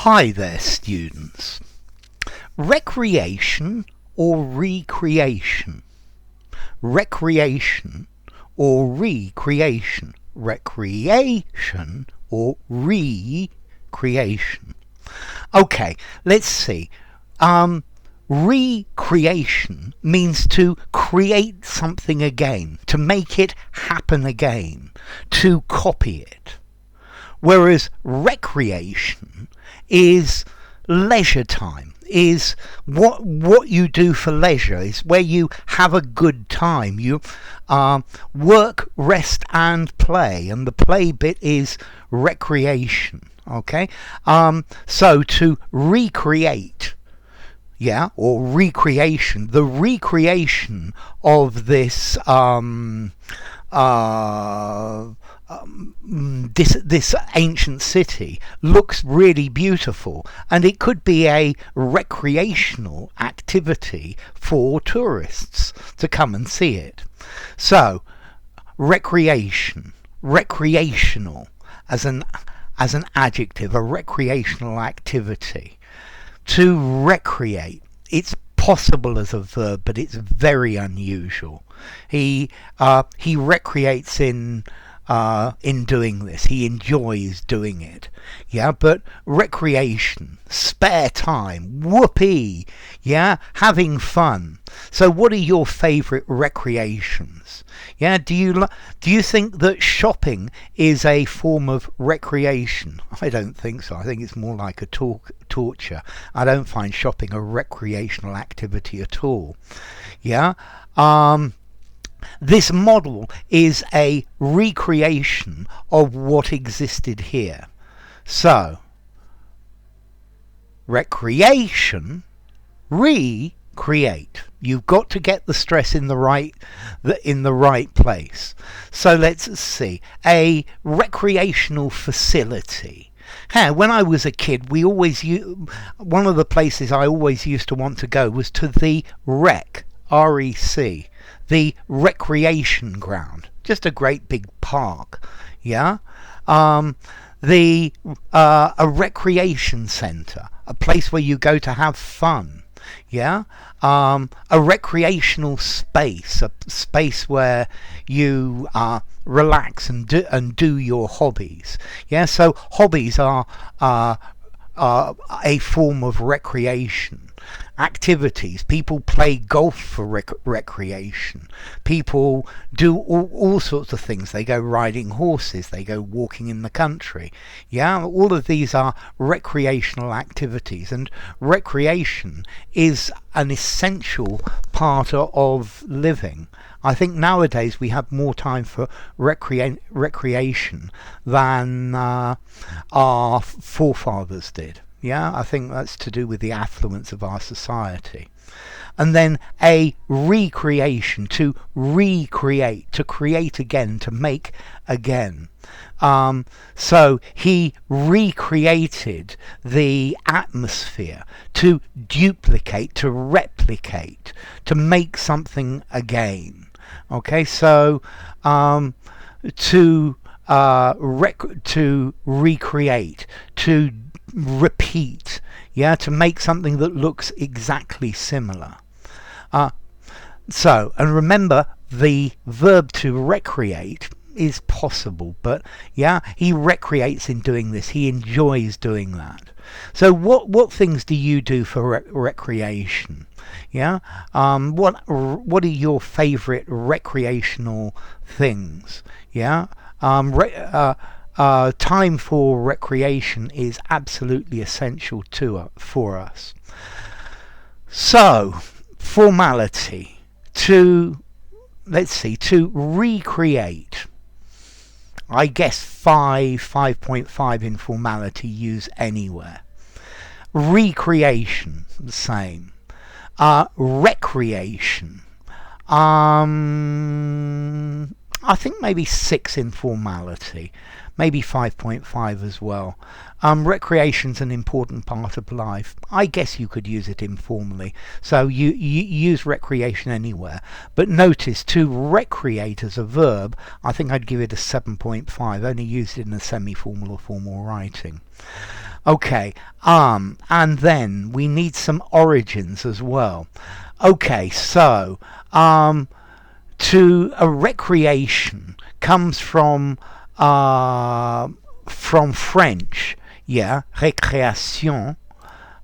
Hi there, students. Recreation or recreation? Recreation or recreation? Recreation or recreation? Okay, let's see. Recreation means to create something again, to make it happen again, to copy it. Whereas recreation is leisure time, is what you do for leisure, is where you have a good time. You work, rest and play, and the play bit is recreation. Okay, so to recreate, or recreation, the recreation of this this ancient city looks really beautiful, and it could be a recreational activity for tourists to come and see it. So recreation, recreational as an adjective, a recreational activity. To recreate, it's possible as a verb, but it's very unusual. He recreates in doing this. He enjoys doing it. But recreation, spare time, whoopee, having fun. So what are your favourite recreations? Do you think that shopping is a form of recreation? I don't think so. I think it's more like a torture. I don't find shopping a recreational activity at all. This model is a recreation of what existed here. So, recreation, recreate. You've got to get the stress in the right place. So let's see. A recreational facility. When I was a kid, one of the places I always used to want to go was to the rec, R-E-C. The recreation ground, just a great big park, a recreation centre, a place where you go to have fun, a recreational space, a space where you relax and do your hobbies, so hobbies are a form of recreation. Activities, people play golf for recreation. People do all sorts of things. They go riding horses, they go walking in the country. All of these are recreational activities, and recreation is an essential part of living. I think nowadays we have more time for recreation than our forefathers did. I think that's to do with the affluence of our society. And then a recreation, to recreate, to create again, to make again. So he recreated the atmosphere, to duplicate, to replicate, to make something again. Okay, so to recreate, to repeat, to make something that looks exactly similar. And remember, the verb to recreate is possible, but he recreates in doing this. He enjoys doing that. So what things do you do for recreation? What are your favorite recreational things? Time for recreation is absolutely essential for us. So, formality. To recreate. I guess 5.5 in formality, use anywhere. Recreation, the same. Recreation. I think maybe 6 in formality, maybe 5.5 as well. Recreation's an important part of life. I guess you could use it informally, so you use recreation anywhere. But notice, to recreate as a verb, I think I'd give it a 7.5, only used it in a semi-formal or formal writing. Okay, and then we need some origins as well. Okay, so to a recreation comes from French, yeah, recreation,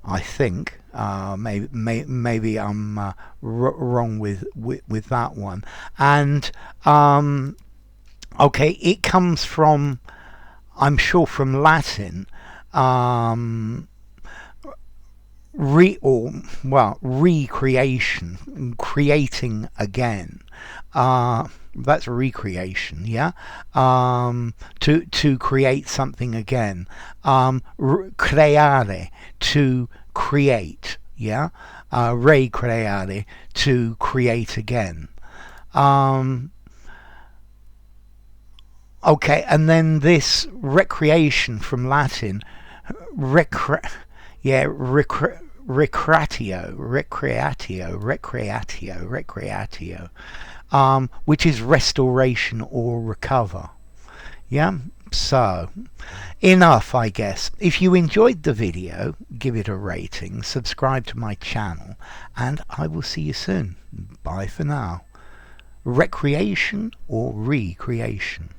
I think. Maybe I'm wrong with that one. And okay, it comes from, I'm sure, from Latin. Um, recreation, creating again. That's recreation, yeah. To create something again. Creare, to create, yeah. Recreare, to create again. Um, okay, and then this recreation from Latin, recre, yeah, recreatio, which is restoration or recover. Yeah. So, enough, I guess. If you enjoyed the video, give it a rating, subscribe to my channel, and I will see you soon. Bye for now. Recreation or recreation?